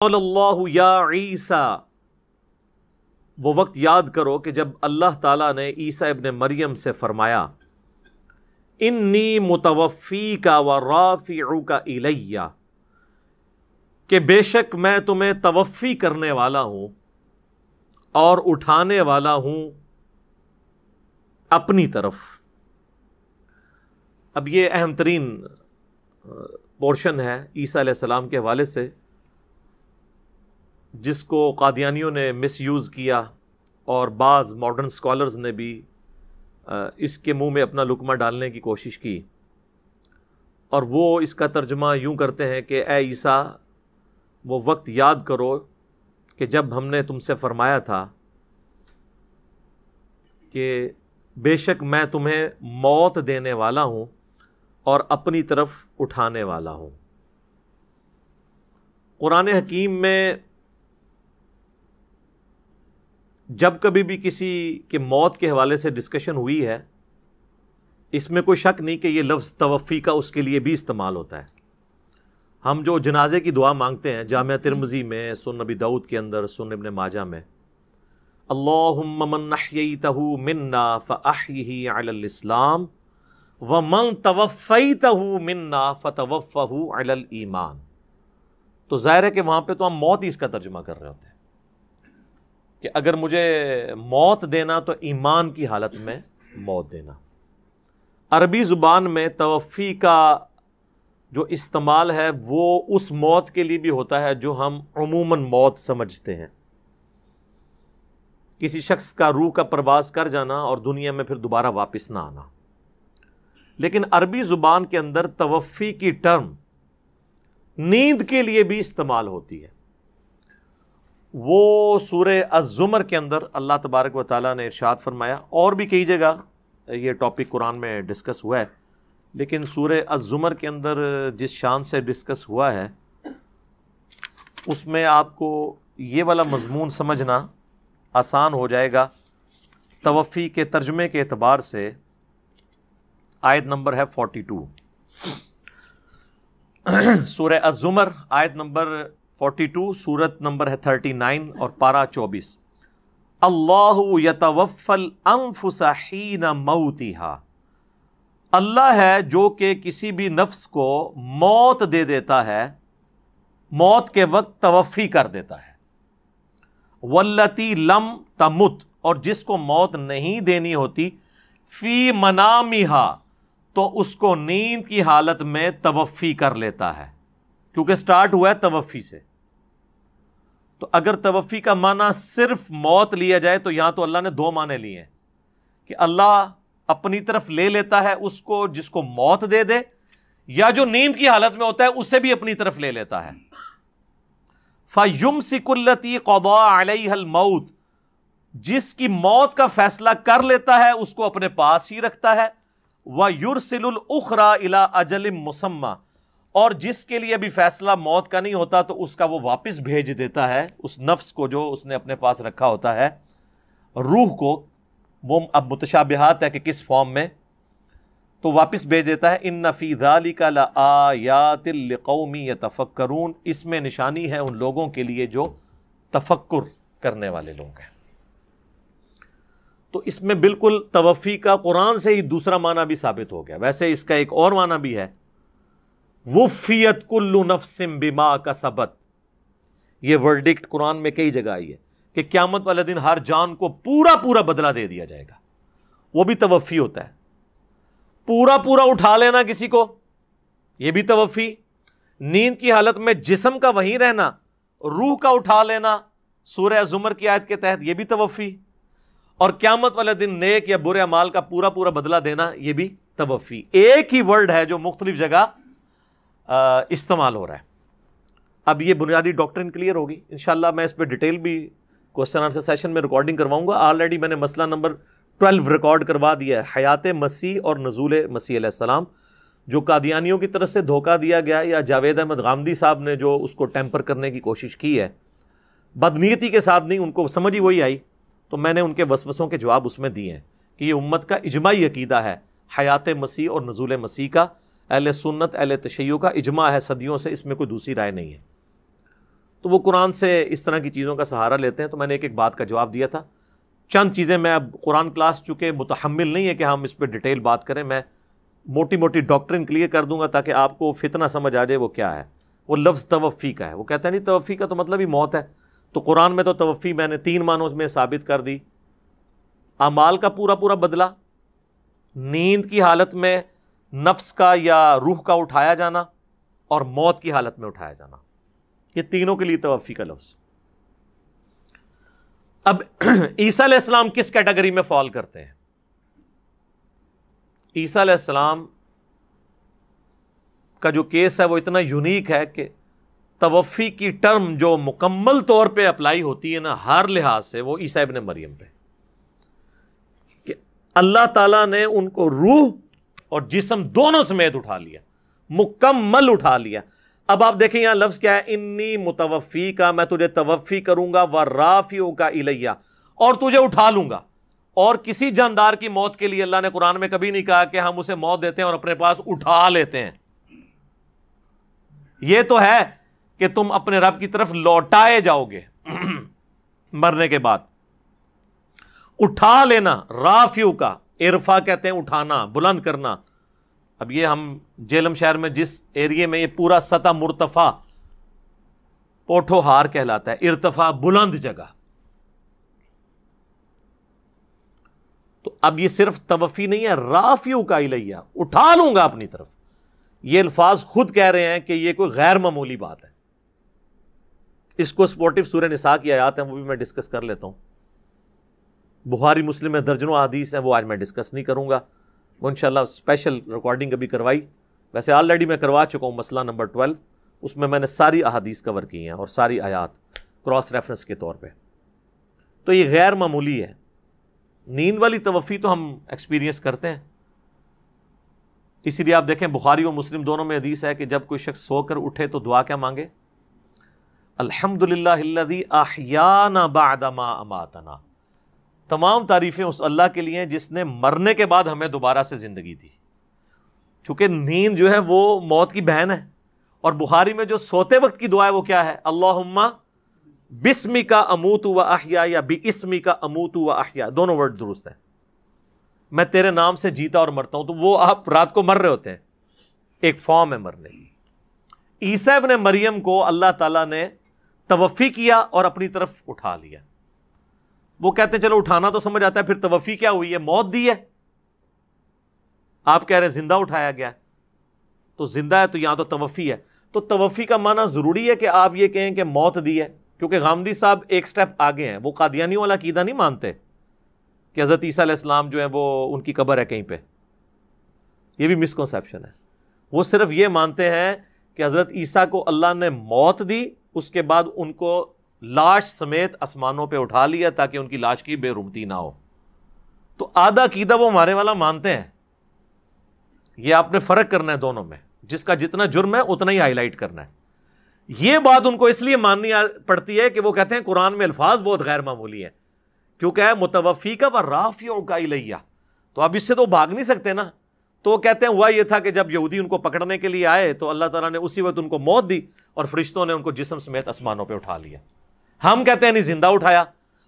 قال اللہ یا عیسیٰ، وہ وقت یاد کرو کہ جب اللہ تعالیٰ نے عیسیٰ ابن مریم سے فرمایا انی متوفیک و رافعک الی، کہ بے شک میں تمہیں توفی کرنے والا ہوں اور اٹھانے والا ہوں اپنی طرف۔ اب یہ اہم ترین پورشن ہے عیسیٰ علیہ السلام کے حوالے سے، جس کو قادیانیوں نے مس یوز کیا اور بعض ماڈرن سکالرز نے بھی اس کے منہ میں اپنا لقمہ ڈالنے کی کوشش کی، اور وہ اس کا ترجمہ یوں کرتے ہیں کہ اے عیسیٰ، وہ وقت یاد کرو کہ جب ہم نے تم سے فرمایا تھا کہ بے شک میں تمہیں موت دینے والا ہوں اور اپنی طرف اٹھانے والا ہوں۔ قرآن حکیم میں جب کبھی بھی کسی کے موت کے حوالے سے ڈسکشن ہوئی ہے، اس میں کوئی شک نہیں کہ یہ لفظ توفی کا اس کے لیے بھی استعمال ہوتا ہے۔ ہم جو جنازے کی دعا مانگتے ہیں جامعہ ترمذی میں، سنن نبی داؤد کے اندر، سنن ابن ماجہ میں، اللہم من احییتہ منا فاحیہ علی الاسلام ومن توفیتہ منا فتوفہ علی الایمان، تو ظاہر ہے کہ وہاں پہ تو ہم موت ہی اس کا ترجمہ کر رہے ہوتے ہیں کہ اگر مجھے موت دینا تو ایمان کی حالت میں موت دینا۔ عربی زبان میں توفی کا جو استعمال ہے وہ اس موت کے لیے بھی ہوتا ہے جو ہم عموماً موت سمجھتے ہیں، کسی شخص کا روح کا پرواز کر جانا اور دنیا میں پھر دوبارہ واپس نہ آنا۔ لیکن عربی زبان کے اندر توفی کی ٹرم نیند کے لیے بھی استعمال ہوتی ہے۔ وہ سورہ الزمر کے اندر اللہ تبارک و تعالیٰ نے ارشاد فرمایا، اور بھی کئی جگہ یہ ٹاپک قرآن میں ڈسکس ہوا ہے، لیکن سورہ الزمر کے اندر جس شان سے ڈسکس ہوا ہے اس میں آپ کو یہ والا مضمون سمجھنا آسان ہو جائے گا۔ توفی کے ترجمے کے اعتبار سے آیت نمبر ہے 42، سورہ الزمر آیت نمبر 42، سورت نمبر ہے 39 اور پارہ 24۔ اللہ یتوفی الانفس حین موتہا، اللہ ہے جو کہ کسی بھی نفس کو موت دے دیتا ہے، موت کے وقت توفی کر دیتا ہے۔ واللتی لم تمت، اور جس کو موت نہیں دینی ہوتی، فی منامہا، تو اس کو نیند کی حالت میں توفی کر لیتا ہے، کیونکہ سٹارٹ ہوا ہے توفی سے۔ تو اگر توفی کا معنی صرف موت لیا جائے تو یہاں تو اللہ نے دو معنی لیے ہیں کہ اللہ اپنی طرف لے لیتا ہے اس کو جس کو موت دے دے، یا جو نیند کی حالت میں ہوتا ہے اسے بھی اپنی طرف لے لیتا ہے۔ فَيُمْسِكُ الَّتِي قَضَىٰ عَلَيْهَا الْمَوْتِ، جس کی موت کا فیصلہ کر لیتا ہے اس کو اپنے پاس ہی رکھتا ہے۔ وَيُرْسِلُ الْأُخْرَىٰ إِلَىٰ أَجَلٍ مُّسَمًّى، اور جس کے لیے ابھی فیصلہ موت کا نہیں ہوتا تو اس کا وہ واپس بھیج دیتا ہے اس نفس کو جو اس نے اپنے پاس رکھا ہوتا ہے، روح کو، وہ اب متشابہات ہے کہ کس فارم میں، تو واپس بھیج دیتا ہے۔ ان فی ذلک لآیات لقوم یتفکرون، اس میں نشانی ہے ان لوگوں کے لیے جو تفکر کرنے والے لوگ ہیں۔ تو اس میں بالکل توفی کا قرآن سے ہی دوسرا معنی بھی ثابت ہو گیا۔ ویسے اس کا ایک اور معنی بھی ہے، وفیت کل نفس بما کسبت، یہ ورڈکٹ قرآن میں کئی جگہ آئی ہے کہ قیامت والے دن ہر جان کو پورا پورا بدلہ دے دیا جائے گا، وہ بھی توفی ہوتا ہے۔ پورا پورا اٹھا لینا کسی کو، یہ بھی توفی۔ نیند کی حالت میں جسم کا وہیں رہنا، روح کا اٹھا لینا سورہ زمر کی آیت کے تحت، یہ بھی توفی۔ اور قیامت والے دن نیک یا برے اعمال کا پورا پورا بدلہ دینا، یہ بھی توفی۔ ایک ہی ورڈ ہے جو مختلف جگہ استعمال ہو رہا ہے۔ اب یہ بنیادی ڈاکٹرن کلیئر ہوگی انشاءاللہ۔ میں اس پہ ڈیٹیل بھی کوسچن آنسر سیشن میں ریکارڈنگ کرواؤں گا۔ آلریڈی میں نے مسئلہ نمبر 12 ریکارڈ کروا دیا ہے، حیات مسیح اور نزول مسیح علیہ السلام، جو قادیانیوں کی طرف سے دھوکہ دیا گیا، یا جاوید احمد غامدی صاحب نے جو اس کو ٹیمپر کرنے کی کوشش کی ہے، بدنیتی کے ساتھ نہیں، ان کو سمجھ ہی وہی آئی، تو میں نے ان کے وسوسوں کے جواب اس میں دیے ہیں کہ یہ امت کا اجماعی عقیدہ ہے حیات مسیح اور نزول مسیح کا، اہل سنت اہل تشیع کا اجماع ہے صدیوں سے، اس میں کوئی دوسری رائے نہیں ہے۔ تو وہ قرآن سے اس طرح کی چیزوں کا سہارا لیتے ہیں. تو میں نے ایک ایک بات کا جواب دیا تھا. چند چیزیں میں اب قرآن کلاس چونکہ متحمل نہیں ہے کہ ہم اس پہ ڈیٹیل بات کریں، میں موٹی موٹی ڈاکٹرن کلیئر کر دوں گا تاکہ آپ کو فتنہ سمجھ آ جائے وہ کیا ہے. وہ لفظ توفی کا ہے. وہ کہتا ہے نہیں توفی کا تو مطلب ہی موت ہے. تو قرآن میں تو توفی میں نے 3 معنوں میں ثابت کر دی. اعمال کا پورا پورا بدلہ، نیند کی حالت میں نفس کا یا روح کا اٹھایا جانا، اور موت کی حالت میں اٹھایا جانا. یہ تینوں کے لیے توفی کا لفظ. اب عیسیٰ علیہ السلام کس کیٹیگری میں فال کرتے ہیں؟ عیسیٰ علیہ السلام کا جو کیس ہے وہ اتنا یونیک ہے کہ توفی کی ٹرم جو مکمل طور پہ اپلائی ہوتی ہے نا ہر لحاظ سے، وہ عیسیٰ ابن مریم پہ، کہ اللہ تعالیٰ نے ان کو روح اور جسم دونوں سمیت اٹھا لیا، مکمل اٹھا لیا. اب آپ دیکھیں یہاں لفظ کیا ہے، انی متوفی کا، میں تجھے توفی کروں گا، ورافعک الیہ، اور تجھے اٹھا لوں گا. اور کسی جاندار کی موت کے لیے اللہ نے قرآن میں کبھی نہیں کہا کہ ہم اسے موت دیتے ہیں اور اپنے پاس اٹھا لیتے ہیں. یہ تو ہے کہ تم اپنے رب کی طرف لوٹائے جاؤ گے مرنے کے بعد. اٹھا لینا، رافعو کا، ارفا کہتے ہیں اٹھانا، بلند کرنا. اب یہ ہم جیلم شہر میں جس ایریے میں یہ پورا سطح مرتفع پوٹھو ہار کہلاتا ہے، ارتفاع بلند جگہ. تو اب یہ صرف توفی نہیں ہے، رافعو کا الیہ، اٹھا لوں گا اپنی طرف. یہ الفاظ خود کہہ رہے ہیں کہ یہ کوئی غیر معمولی بات ہے. اس کو سپورٹو سورہ نساء کی آیات ہیں، وہ بھی میں ڈسکس کر لیتا ہوں. بخاری مسلم میں درجنوں احادیث ہیں، وہ آج میں ڈسکس نہیں کروں گا. وہ انشاءاللہ اسپیشل ریکارڈنگ ابھی کروائی، ویسے آلریڈی میں کروا چکا ہوں مسئلہ نمبر 12، اس میں نے ساری احادیث کور کی ہیں اور ساری آیات کراس ریفرنس کے طور پہ. تو یہ غیر معمولی ہے. نیند والی توفی تو ہم ایکسپیرینس کرتے ہیں. اسی لیے آپ دیکھیں بخاری و مسلم دونوں میں حدیث ہے کہ جب کوئی شخص سو کر اٹھے تو دعا کیا مانگے؟ الحمدللہ الذی احیانا بعد ما اماتنا. تمام تعریفیں اس اللہ کے لیے ہیں جس نے مرنے کے بعد ہمیں دوبارہ سے زندگی دی. چونکہ نیند جو ہے وہ موت کی بہن ہے. اور بخاری میں جو سوتے وقت کی دعا ہے وہ کیا ہے؟ اللہم بسمک اموت و احیا، یا باسمک اموت و احیا، دونوں ورڈ درست ہیں. میں تیرے نام سے جیتا اور مرتا ہوں. تو وہ آپ رات کو مر رہے ہوتے ہیں، ایک فارم ہے مرنے کی. عیسیٰ ابن مریم کو اللہ تعالیٰ نے توفی کیا اور اپنی طرف اٹھا لیا. وہ کہتے ہیں چلو اٹھانا تو سمجھ آتا ہے، پھر توفی کیا ہوئی ہے؟ موت دی ہے. آپ کہہ رہے ہیں زندہ اٹھایا گیا، تو زندہ ہے تو یہاں تو توفی ہے. تو توفی کا معنی ضروری ہے کہ آپ یہ کہیں کہ موت دی ہے؟ کیونکہ غامدی صاحب ایک سٹیپ آگے ہیں، وہ قادیانیوں والا عقیدہ نہیں مانتے کہ حضرت عیسیٰ علیہ السلام جو ہے وہ ان کی قبر ہے کہیں پہ. یہ بھی مسکنسیپشن ہے. وہ صرف یہ مانتے ہیں کہ حضرت عیسیٰ کو اللہ نے موت دی، اس کے بعد ان کو لاش سمیت آسمانوں پہ اٹھا لیا تاکہ ان کی لاش کی بے رغبتی نہ ہو. تو آدھا عقیدہ وہ ہمارے والا مانتے ہیں. یہ آپ نے فرق کرنا ہے دونوں میں، جس کا جتنا جرم ہے اتنا ہی ہائی لائٹ کرنا ہے. یہ بات ان کو اس لیے ماننی پڑتی ہے کہ وہ کہتے ہیں قرآن میں الفاظ بہت غیر معمولی ہیں، کیونکہ ہے متوفی کا و رافعو کا الیہ. تو اب اس سے تو بھاگ نہیں سکتے نا. تو وہ کہتے ہیں ہوا یہ تھا کہ جب یہودی ان کو پکڑنے کے لیے آئے تو اللہ تعالیٰ نے اسی وقت ان کو موت دی اور فرشتوں نے ان کو جسم سمیت آسمانوں پہ اٹھا لیا. ہم کہتے ہیں نہیں زندہ اٹھایا.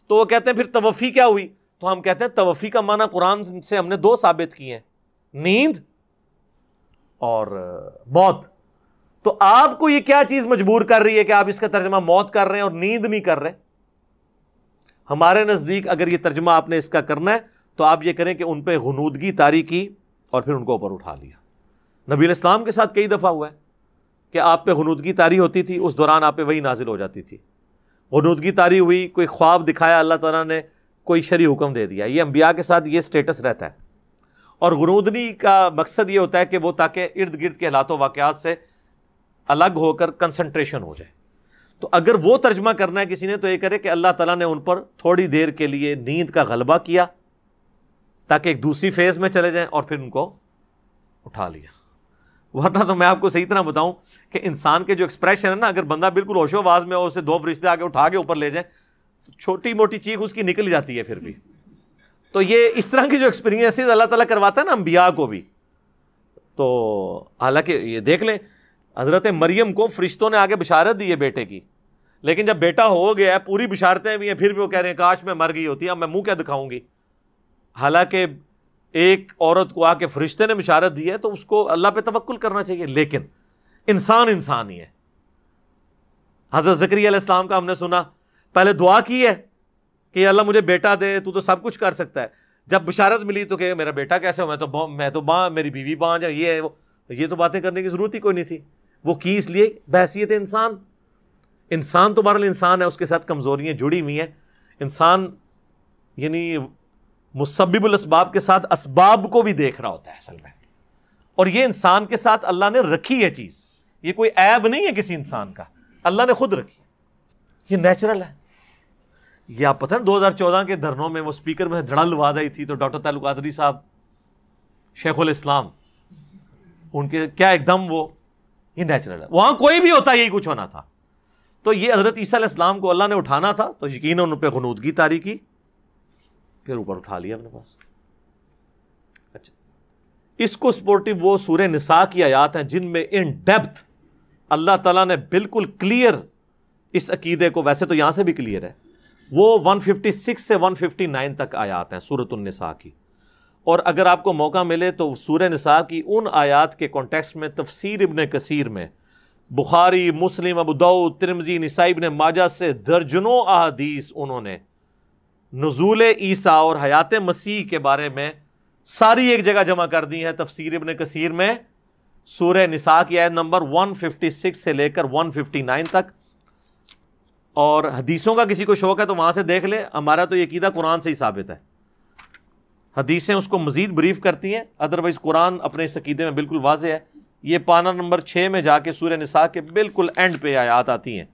تو وہ کہتے ہیں پھر توفی کیا ہوئی؟ تو ہم کہتے ہیں توفی کا معنی قرآن سے ہم نے 2 ثابت کیے ہیں، نیند اور موت. تو آپ کو یہ کیا چیز مجبور کر رہی ہے کہ آپ اس کا ترجمہ موت کر رہے ہیں اور نیند نہیں کر رہے؟ ہمارے نزدیک اگر یہ ترجمہ آپ نے اس کا کرنا ہے تو آپ یہ کریں کہ ان پہ غنودگی طاری کی اور پھر ان کو اوپر اٹھا لیا. نبی علیہ السلام کے ساتھ کئی دفعہ ہوا ہے کہ آپ پہ غنودگی طاری ہوتی تھی، اس دوران آپ پہ وہی نازل ہو جاتی تھی. غنودگی طاری ہوئی، کوئی خواب دکھایا اللہ تعالیٰ نے، کوئی شرعی حکم دے دیا. یہ انبیاء کے ساتھ یہ سٹیٹس رہتا ہے. اور غنودگی کا مقصد یہ ہوتا ہے کہ وہ تاکہ ارد گرد کے حالات و واقعات سے الگ ہو کر کنسنٹریشن ہو جائے. تو اگر وہ ترجمہ کرنا ہے کسی نے تو یہ کرے کہ اللہ تعالیٰ نے ان پر تھوڑی دیر کے لیے نیند کا غلبہ کیا تاکہ ایک دوسری فیز میں چلے جائیں اور پھر ان کو اٹھا لیا. ورنہ تو میں آپ کو صحیح طرح بتاؤں کہ انسان کے جو ایکسپریشن ہے نا، اگر بندہ بالکل ہوش و آواز میں ہو، اسے 2 فرشتے آگے اٹھا کے اوپر لے جائیں تو چھوٹی موٹی چیخ اس کی نکل جاتی ہے پھر بھی. تو یہ اس طرح کی جو ایکسپیرینسز اللہ تعالیٰ کرواتا ہے نا انبیاء کو بھی. تو حالانکہ یہ دیکھ لیں حضرت مریم کو فرشتوں نے آگے بشارت دی ہے بیٹے کی، لیکن جب بیٹا ہو گیا ہے، پوری بشارتیں بھی ہیں، پھر بھی وہ کہہ رہے ہیں کاش میں مر گئی ہوتی، اب میں منہ کیا دکھاؤں گی؟ حالانکہ ایک عورت کو آ کے فرشتے نے بشارت دی ہے تو اس کو اللہ پہ توکل کرنا چاہیے، لیکن انسان ہی ہے۔ حضرت زکریا علیہ السلام کا ہم نے سنا، پہلے دعا کی ہے کہ اللہ مجھے بیٹا دے، تو سب کچھ کر سکتا ہے۔ جب بشارت ملی تو کہ میرا بیٹا کیسے ہو، میں تو میری بیوی بانجھ ہے، یہ تو باتیں کرنے کی ضرورت ہی کوئی نہیں تھی۔ وہ کی اس لیے بحیثیت انسان تو بہرحال انسان ہے، اس کے ساتھ کمزوریاں جڑی ہوئی ہیں۔ انسان یعنی مسبب الاسباب کے ساتھ اسباب کو بھی دیکھ رہا ہوتا ہے اصل میں، اور یہ انسان کے ساتھ اللہ نے رکھی ہے چیز، یہ کوئی عیب نہیں ہے کسی انسان کا، اللہ نے خود رکھی، یہ نیچرل ہے۔ یہ آپ پتہ ہے 2014 کے دھرنوں میں وہ سپیکر میں دھڑل آواز آئی تھی تو ڈاکٹر تعلق قادری صاحب شیخ الاسلام، ان کے کیا ایک دم وہ، یہ نیچرل ہے، وہاں کوئی بھی ہوتا یہی کچھ ہونا تھا۔ تو یہ حضرت عیسیٰ علیہ السلام کو اللہ نے اٹھانا تھا تو یقیناً ان پہ غنودگی طاری کی، پھر اوپر اٹھا لیا اپنے پاس۔ اچھا، اس کو سپورٹو وہ سورہ نساء کی آیات ہیں جن میں ان ڈیپتھ اللہ تعالیٰ نے بالکل کلیئر اس عقیدے کو، ویسے تو یہاں سے بھی کلیئر ہے، وہ 156 سے 159 تک آیات ہیں سورۃ النساء کی۔ اور اگر آپ کو موقع ملے تو سورہ نساء کی ان آیات کے کانٹیکسٹ میں تفسیر ابن کثیر میں بخاری، مسلم، ابو داؤد، ترمذی، نسائی، ابن ماجہ سے درجنوں احادیث انہوں نے نزول عیسیٰ اور حیات مسیح کے بارے میں ساری ایک جگہ جمع کر دی ہیں تفسیر ابن کثیر میں، سورہ نساء کی آیت نمبر 156 سے لے کر 159 تک۔ اور حدیثوں کا کسی کو شوق ہے تو وہاں سے دیکھ لے، ہمارا تو یہ عقیدہ قرآن سے ہی ثابت ہے، حدیثیں اس کو مزید بریف کرتی ہیں، ادروائز قرآن اپنے اس عقیدے میں بالکل واضح ہے۔ یہ پانا نمبر 6 میں جا کے سورہ نساء کے بالکل اینڈ پہ آیات آتی ہیں۔